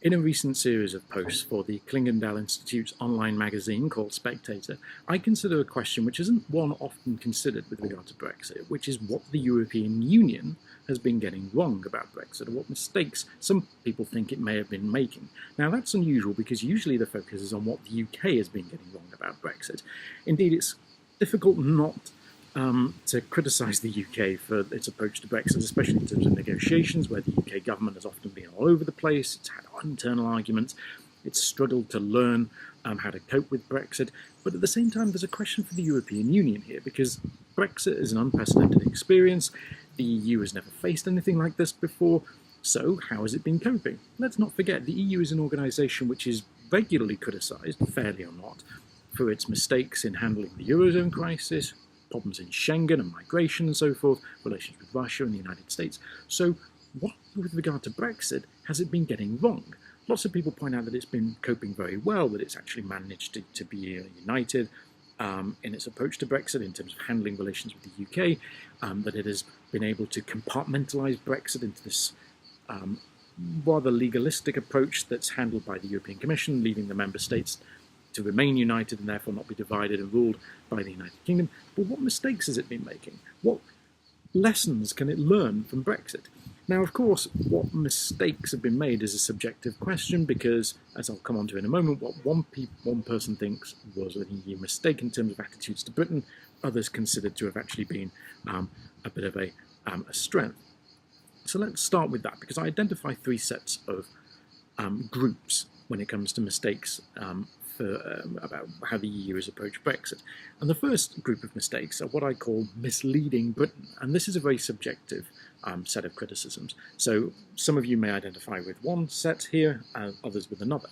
In a recent series of posts for the Clingendael Institute's online magazine called Spectator, I consider a question which isn't one often considered with regard to Brexit, which is what the European Union has been getting wrong about Brexit, or what mistakes some people think it may have been making. Now that's unusual because usually the focus is on what the UK has been getting wrong about Brexit. Indeed, it's difficult not to criticise the UK for its approach to Brexit, especially in terms of negotiations, where the UK government has often been all over the place. It's had internal arguments. It's struggled to learn how to cope with Brexit. But at the same time, there's a question for the European Union here, because Brexit is an unprecedented experience. The EU has never faced anything like this before. So how has it been coping? Let's not forget, the EU is an organisation which is regularly criticised, fairly or not, for its mistakes in handling the Eurozone crisis, problems in Schengen and migration and so forth, relations with Russia and the United States. So what, with regard to Brexit, has it been getting wrong? Lots of people point out that it's been coping very well, that it's actually managed to be united in its approach to Brexit in terms of handling relations with the UK, that it has been able to compartmentalise Brexit into this rather legalistic approach that's handled by the European Commission, leaving the member states to remain united and therefore not be divided and ruled by the United Kingdom. But what mistakes has it been making? What lessons can it learn from Brexit? Now, of course, what mistakes have been made is a subjective question because, as I'll come on to in a moment, what one person thinks was an EU mistake in terms of attitudes to Britain, others considered to have actually been a bit of a strength. So let's start with that, because I identify three sets of groups when it comes to mistakes about how the EU has approached Brexit. And the first group of mistakes are what I call misleading Britain. And this is a very subjective set of criticisms. So some of you may identify with one set here, others with another.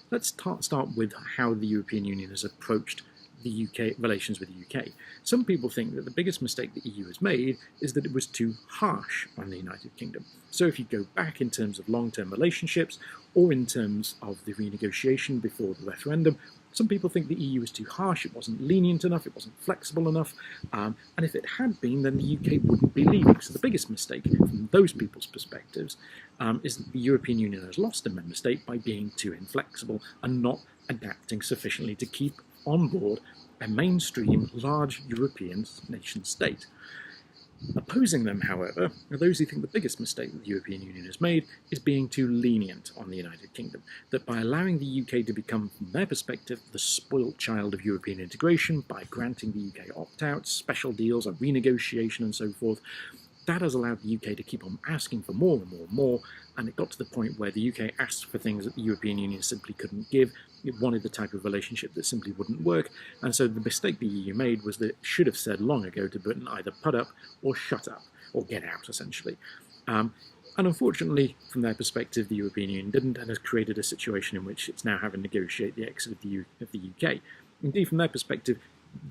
Let's start with how the European Union has approached the UK relations with the UK. Some people think that the biggest mistake the EU has made is that it was too harsh on the United Kingdom. So if you go back in terms of long-term relationships or in terms of the renegotiation before the referendum, some people think the EU was too harsh, it wasn't lenient enough, it wasn't flexible enough, and if it had been, then the UK wouldn't be leaving. So the biggest mistake from those people's perspectives is that the European Union has lost a member state by being too inflexible and not adapting sufficiently to keep on board a mainstream large European nation state. Opposing them, however, are those who think the biggest mistake that the European Union has made is being too lenient on the United Kingdom, that by allowing the UK to become, from their perspective, the spoilt child of European integration, by granting the UK opt-outs, special deals, a renegotiation and so forth, that has allowed the UK to keep on asking for more and more and more, and it got to the point where the UK asked for things that the European Union simply couldn't give. It wanted the type of relationship that simply wouldn't work, and so the mistake the EU made was that it should have said long ago to Britain either put up or shut up, or get out, essentially. And unfortunately, from their perspective, the European Union didn't, and has created a situation in which it's now having to negotiate the exit of the UK. Indeed, from their perspective,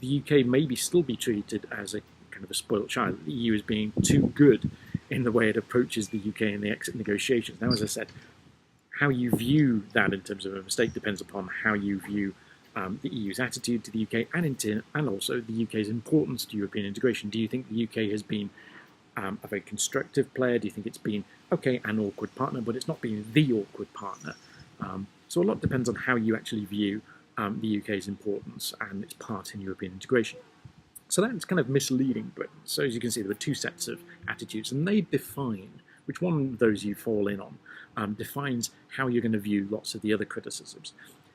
the UK may still be treated as a kind of a spoilt child. The EU is being too good in the way it approaches the UK in the exit negotiations. Now, as I said, how you view that in terms of a mistake depends upon how you view the EU's attitude to the UK and also the UK's importance to European integration. Do you think the UK has been a very constructive player? Do you think it's been, okay, an awkward partner, but it's not been the awkward partner? So a lot depends on how you actually view the UK's importance and its part in European integration. So that's kind of misleading Britain. So as you can see, there were two sets of attitudes, and they define which one of those you fall in on, defines how you're going to view lots of the other criticisms.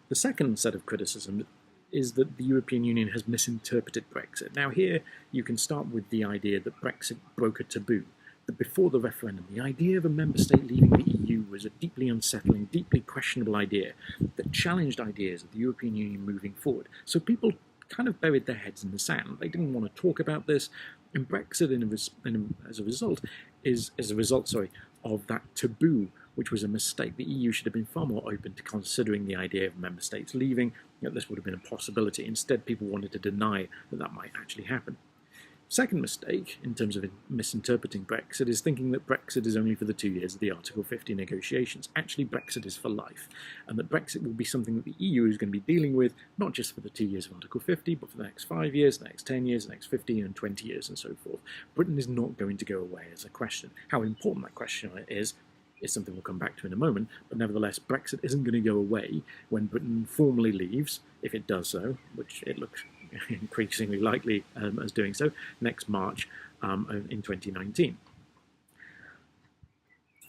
The second set of criticism is that the European Union has misinterpreted Brexit. Now here you can start with the idea that Brexit broke a taboo, that before the referendum the idea of a member state leaving the EU was a deeply unsettling, deeply questionable idea that challenged ideas of the European Union moving forward. So people kind of buried their heads in the sand. They didn't want to talk about this, and Brexit, as a result of that taboo, which was a mistake. The EU should have been far more open to considering the idea of member states leaving. This would have been a possibility. Instead, people wanted to deny that that might actually happen. Second mistake, in terms of misinterpreting Brexit, is thinking that Brexit is only for the 2 years of the Article 50 negotiations. Actually, Brexit is for life, and that Brexit will be something that the EU is going to be dealing with, not just for the 2 years of Article 50, but for the next 5 years, the next 10 years, the next 15 and 20 years, and so forth. Britain is not going to go away as a question. How important that question is is something we'll come back to in a moment, but nevertheless, Brexit isn't going to go away when Britain formally leaves, if it does so, which it looks increasingly likely as doing so, next March in 2019.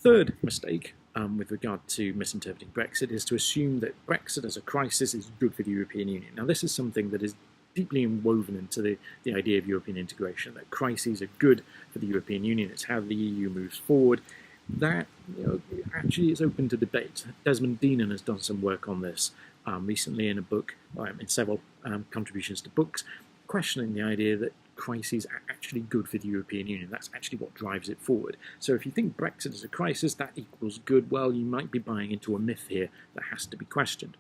Third mistake with regard to misinterpreting Brexit is to assume that Brexit as a crisis is good for the European Union. Now, this is something that is deeply woven into the idea of European integration, that crises are good for the European Union. It's how the EU moves forward. That actually is open to debate. Desmond Deenan has done some work on this recently in a book, in several contributions to books, questioning the idea that crises are actually good for the European Union. That's actually what drives it forward. So if you think Brexit is a crisis, that equals good, well, you might be buying into a myth here that has to be questioned.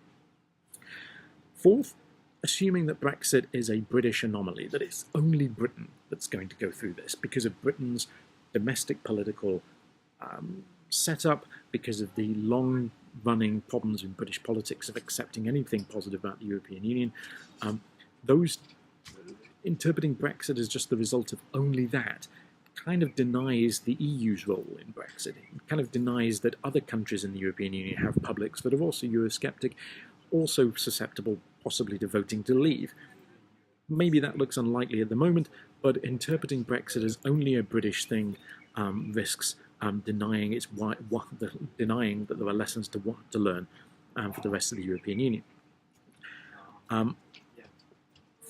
Fourth, assuming that Brexit is a British anomaly, that it's only Britain that's going to go through this because of Britain's domestic political setup, because of the long-running problems in British politics of accepting anything positive about the European Union. Those interpreting Brexit as just the result of only that kind of denies the EU's role in Brexit. It kind of denies that other countries in the European Union have publics that are also Eurosceptic, also susceptible possibly to voting to leave. Maybe that looks unlikely at the moment, but interpreting Brexit as only a British thing risks denying denying that there are lessons to learn for the rest of the European Union.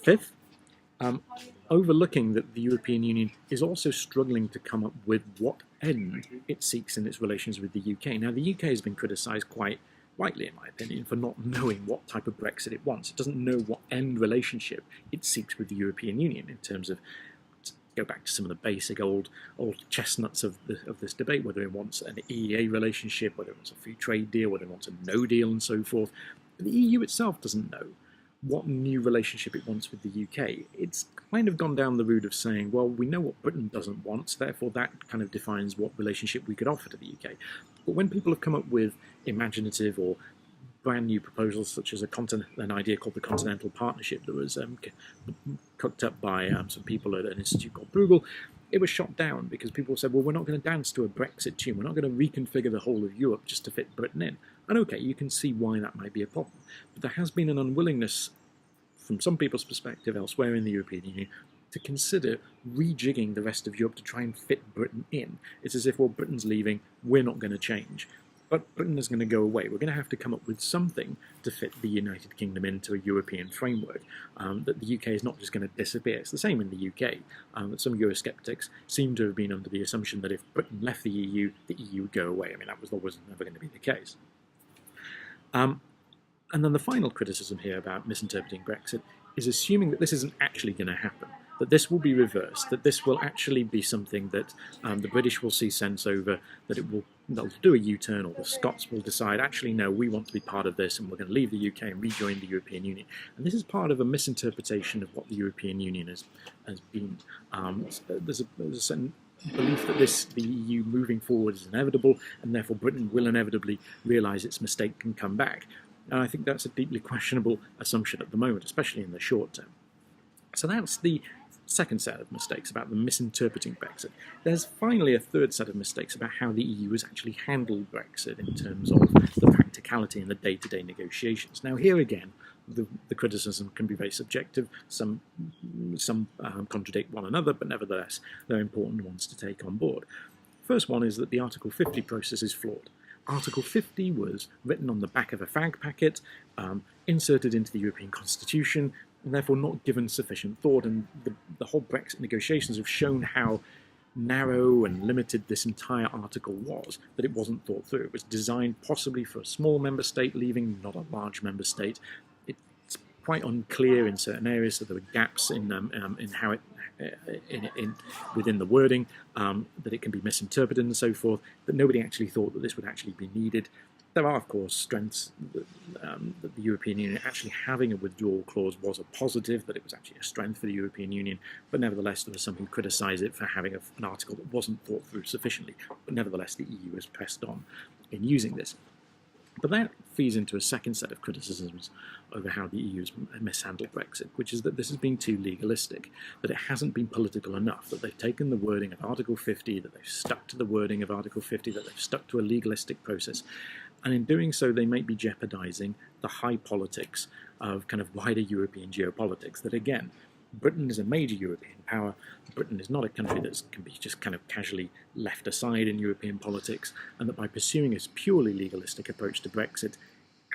Fifth, overlooking that the European Union is also struggling to come up with what end it seeks in its relations with the UK. Now, the UK has been criticised quite rightly, in my opinion, for not knowing what type of Brexit it wants. It doesn't know what end relationship it seeks with the European Union in terms of, go back to some of the basic old chestnuts of this debate, whether it wants an EEA relationship, whether it wants a free trade deal, whether it wants a no deal, and so forth. But the EU itself doesn't know what new relationship it wants with the UK. It's kind of gone down the route of saying, well, we know what Britain doesn't want, so therefore that kind of defines what relationship we could offer to the UK. But when people have come up with imaginative or brand new proposals, such as an idea called the Continental Partnership that was cooked up by some people at an institute called Bruegel, it was shot down because people said, well, we're not going to dance to a Brexit tune. We're not going to reconfigure the whole of Europe just to fit Britain in. And okay, you can see why that might be a problem. But there has been an unwillingness from some people's perspective elsewhere in the European Union to consider rejigging the rest of Europe to try and fit Britain in. It's as if, well, Britain's leaving, we're not going to change. But Britain is going to go away. We're going to have to come up with something to fit the United Kingdom into a European framework, that the UK is not just going to disappear. It's the same in the UK. That some Eurosceptics seem to have been under the assumption that if Britain left the EU would go away. I mean, that was always never going to be the case. And then the final criticism here about misinterpreting Brexit is assuming that this isn't actually going to happen, that this will be reversed, that this will actually be something that the British will see sense over, that they'll do a U-turn, or the Scots will decide, actually, no, we want to be part of this, and we're going to leave the UK and rejoin the European Union. And this is part of a misinterpretation of what the European Union has been. There's a certain belief that the EU moving forward is inevitable, and therefore Britain will inevitably realise its mistake and come back. And I think that's a deeply questionable assumption at the moment, especially in the short term. So that's the second set of mistakes about them misinterpreting Brexit. There's finally a third set of mistakes about how the EU has actually handled Brexit in terms of the practicality and the day-to-day negotiations. Now, here again, the criticism can be very subjective. Some contradict one another, but nevertheless, they're important ones to take on board. First one is that the Article 50 process is flawed. Article 50 was written on the back of a fag packet, inserted into the European Constitution, and therefore not given sufficient thought. And the whole Brexit negotiations have shown how narrow and limited this entire article was, that it wasn't thought through. It was designed possibly for a small member state leaving, not a large member state. It's quite unclear in certain areas, so there were gaps in how it within the wording, that it can be misinterpreted and so forth, that nobody actually thought that this would actually be needed. There are, of course, strengths that the European Union actually having a withdrawal clause was a positive, that it was actually a strength for the European Union, but nevertheless there was some who criticised it for having an article that wasn't thought through sufficiently, but nevertheless the EU has pressed on in using this. But that feeds into a second set of criticisms over how the EU has mishandled Brexit, which is that this has been too legalistic, that it hasn't been political enough, that they've taken the wording of Article 50, that they've stuck to the wording of Article 50, that they've stuck to a legalistic process. And in doing so, they might be jeopardising the high politics of kind of wider European geopolitics, that again, Britain is a major European power. Britain is not a country that can be just kind of casually left aside in European politics, and that by pursuing a purely legalistic approach to Brexit,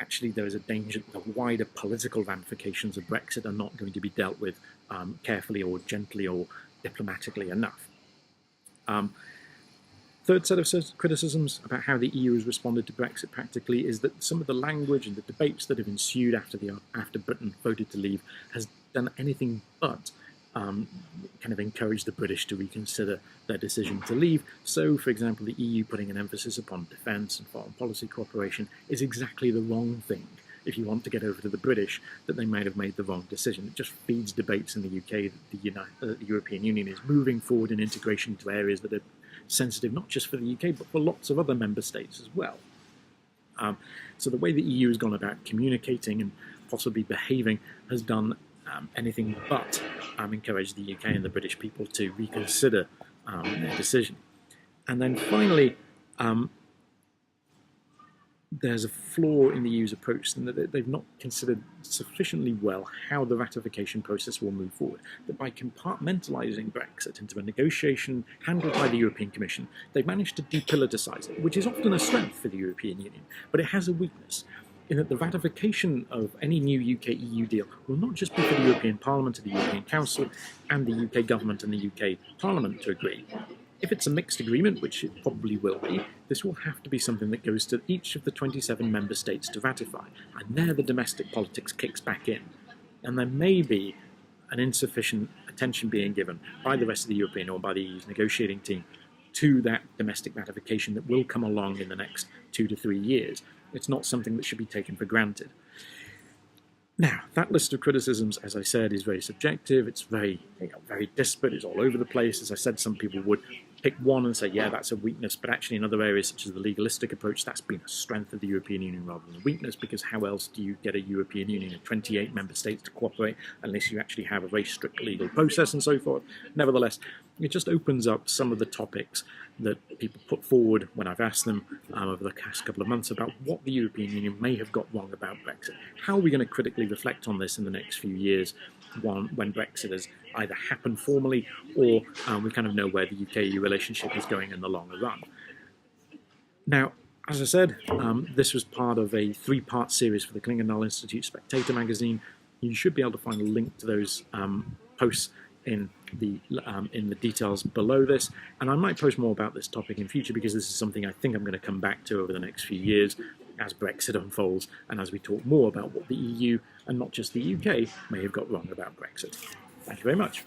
actually there is a danger that the wider political ramifications of Brexit are not going to be dealt with carefully or gently or diplomatically enough. Third set of criticisms about how the EU has responded to Brexit practically is that some of the language and the debates that have ensued after Britain voted to leave has done anything but kind of encourage the British to reconsider their decision to leave. So, for example, the EU putting an emphasis upon defence and foreign policy cooperation is exactly the wrong thing if you want to get over to the British that they might have made the wrong decision. It just feeds debates in the UK that the European Union is moving forward in integration into areas that are sensitive not just for the UK but for lots of other member states as well. So the way the EU has gone about communicating and possibly behaving has done anything but encourage the UK and the British people to reconsider their decision. And then finally, there's a flaw in the EU's approach in that they've not considered sufficiently well how the ratification process will move forward. That by compartmentalising Brexit into a negotiation handled by the European Commission, they've managed to depoliticise it, which is often a strength for the European Union, but it has a weakness in that the ratification of any new UK-EU deal will not just be for the European Parliament and the European Council and the UK government and the UK Parliament to agree. If it's a mixed agreement, which it probably will be, this will have to be something that goes to each of the 27 member states to ratify, and there the domestic politics kicks back in. And there may be an insufficient attention being given by the rest of the European or by the EU's negotiating team to that domestic ratification that will come along in the next 2 to 3 years. It's not something that should be taken for granted. Now, that list of criticisms, as I said, is very subjective. It's very disparate. It's all over the place. As I said, some people would pick one and say, yeah, that's a weakness, but actually in other areas, such as the legalistic approach, that's been a strength of the European Union rather than a weakness, because how else do you get a European Union of 28 member states to cooperate unless you actually have a very strict legal process and so forth? Nevertheless, it just opens up some of the topics that people put forward when I've asked them over the past couple of months about what the European Union may have got wrong about Brexit. How are we going to critically reflect on this in the next few years when Brexit has either happened formally or we kind of know where the UK-EU relationship is going in the longer run? Now, as I said, this was part of a 3-part series for the Clingendael Institute Spectator magazine. You should be able to find a link to those posts in the details below this, and I might post more about this topic in future because this is something I think I'm going to come back to over the next few years as Brexit unfolds and as we talk more about what the EU and not just the UK may have got wrong about Brexit. Thank you very much.